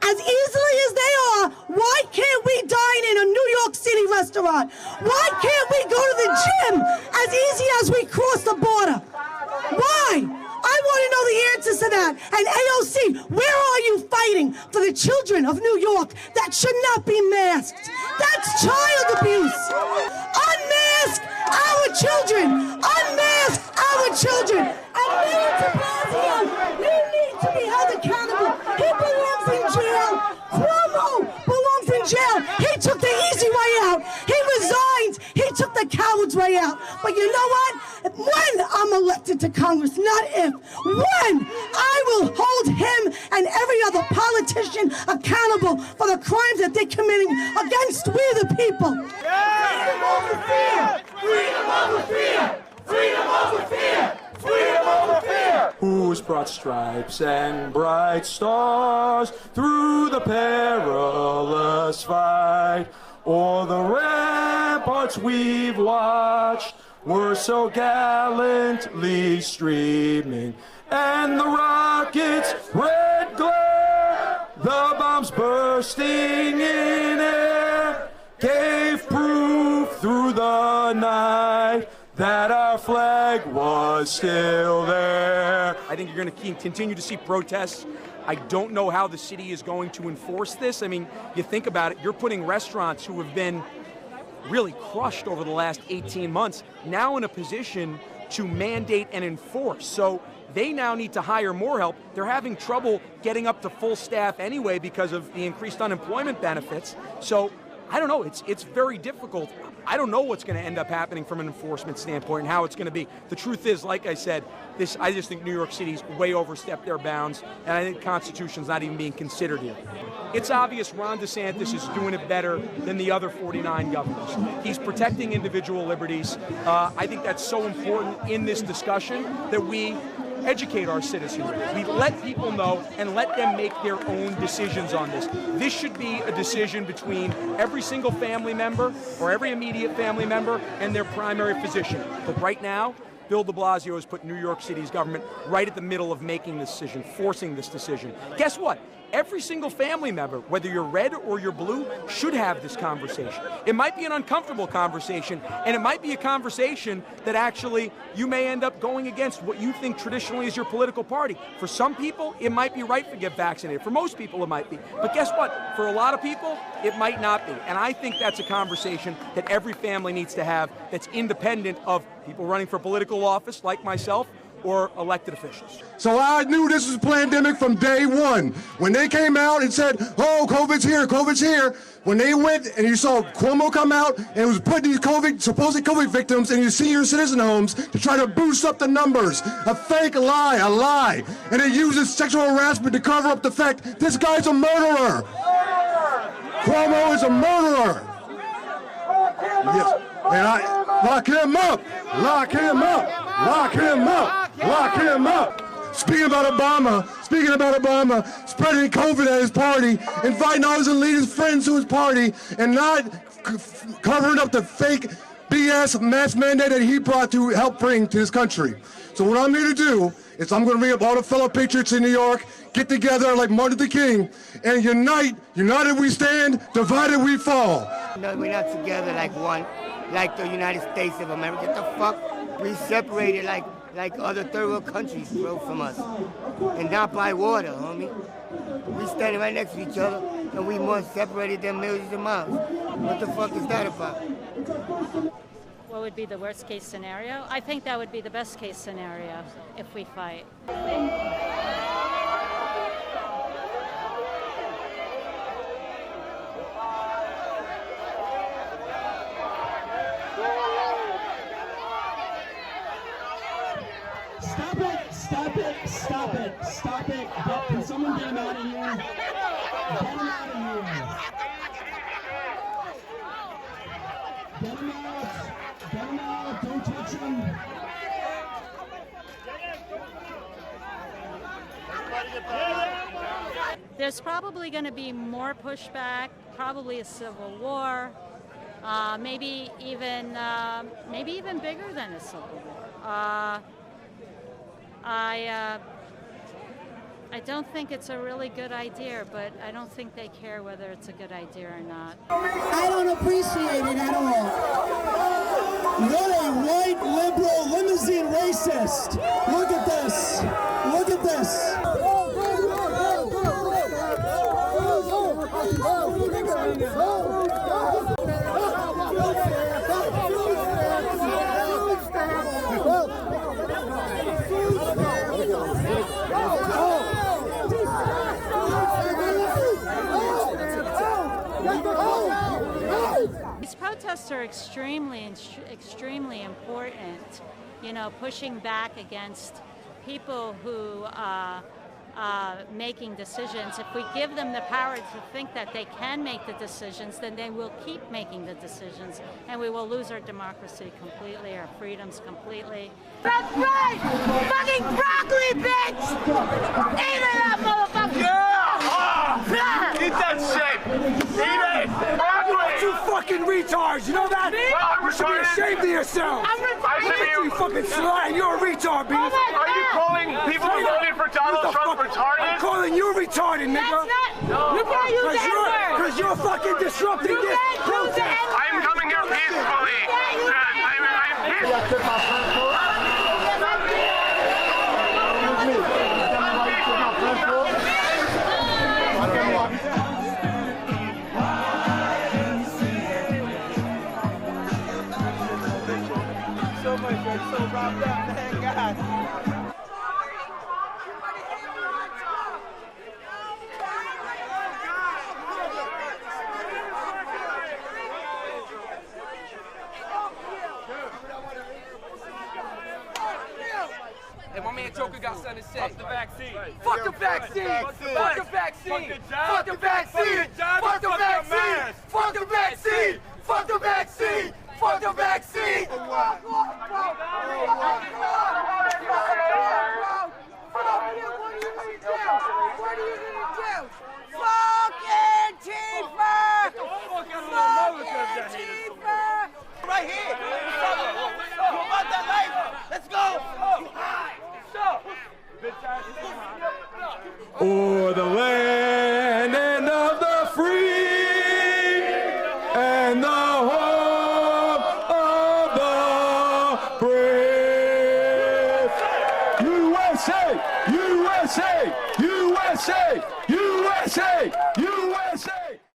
as easily as they are, why can't we dine in a New York City restaurant? Why can't we go to the gym as easy as we cross the border? Why? I want to know the answers to that. And AOC, where are you fighting for the children of New York that should not be masked? That's child abuse. Unmask our children. Unmask our children. And Mayor de Blasio, you need to be held accountable. He belongs in jail. Cuomo belongs in jail. He took the easy way out. He resigned. He took the coward's way out. But you know what? When I'm elected to Congress, not if, when I will hold him and every other politician accountable for the crimes that they're committing against we the people. Freedom over fear! Freedom over fear! Freedom over fear! Freedom over fear! Who's brought stripes and bright stars through the perilous fight? O'er the ramparts we've watched were so gallantly streaming, and the rockets' red glare, the bombs bursting in air, gave proof through the night that our flag was still there. I think you're going to continue to see protests. I don't know how the city is going to enforce this. I mean, you think about it, you're putting restaurants who have been really crushed over the last 18 months now in a position to mandate and enforce. So they now need to hire more help. They're having trouble getting up to full staff anyway because of the increased unemployment benefits. So I don't know, it's very difficult. I don't know what's going to end up happening from an enforcement standpoint and how it's going to be. The truth is, like I said, I just think New York City's way overstepped their bounds, and I think the Constitution's not even being considered here. It's obvious Ron DeSantis is doing it better than the other 49 governors. He's protecting individual liberties. I think that's so important in this discussion that we educate our citizens. We let people know and let them make their own decisions on this. This should be a decision between every single family member or every immediate family member and their primary physician. But right now, Bill de Blasio has put New York City's government right at the middle of making this decision, forcing this decision. Guess what? Every single family member, whether you're red or you're blue, should have this conversation. It might be an uncomfortable conversation, and it might be a conversation that actually you may end up going against what you think traditionally is your political party. For some people, it might be right to get vaccinated. For most people, it might be. But guess what? For a lot of people, it might not be. And I think that's a conversation that every family needs to have that's independent of people running for political office like myself or elected officials. So I knew this was a pandemic from day one. When they came out and said, oh, COVID's here, COVID's here, when they went and you saw Cuomo come out and was putting these supposed COVID victims in your senior citizen homes to try to boost up the numbers, a fake lie, a lie. And it uses sexual harassment to cover up the fact this guy's a murderer. Cuomo is a murderer. Yes. And lock him up, lock him up, lock him up, lock him up. Speaking about Obama, spreading COVID at his party, inviting all his elitist friends to his party, and not covering up the fake BS mask mandate that he brought to help bring to this country. So what I'm here to do is I'm going to bring up all the fellow patriots in New York, get together like Martin Luther King, and unite. United we stand, divided we fall. No, we're not together like one, like the United States of America. Get the fuck, we separated like other third world countries, bro, from us. And not by water, homie. We standing right next to each other, and we more separated than millions of miles. What the fuck is that about? What would be the worst case scenario? I think that would be the best case scenario if we fight. Stop it! Stop it! Stop it! Stop it! Can someone get him out of here? Get him out of here! Get him out! Get him out! Don't touch him! There's probably going to be more pushback, probably a civil war, maybe even bigger than a civil war. I don't think it's a really good idea, but I don't think they care whether it's a good idea or not. I don't appreciate it at all. What a white liberal limousine racist. Look at this. Look at this. These protests are extremely important, you know, pushing back against people who making decisions. If we give them the power to think that they can make the decisions, then they will keep making the decisions, and we will lose our democracy completely, our freedoms completely. That's right! Fucking broccoli, bitch! Eat it up, motherfucker! Yeah! Eat that shit! Eat it! Broccoli! You fucking retards, you know that? I'm You should be ashamed of yourself! I'm retarded! You fucking sly, you're a retard, bitch! Are you calling people who voted for Donald Trump retarded? I'm calling you retarded, nigga! You can't use the N-word! Because you're fucking disrupting this protest! I'm coming here peacefully! I'm peaceful! So much, you're so wrapped up, man, God. Hey, my man Joker got something to say. Fuck the vaccine. Fuck the vaccine. Fuck the vaccine. Fuck the vaccine. Fuck the vaccine. Fuck the vaccine. Fuck the vaccine. Fuck the vaccine. Right here. You about that life? Let's go. O'er the land and of the free and the home of the brave. USA, USA, USA, USA, USA.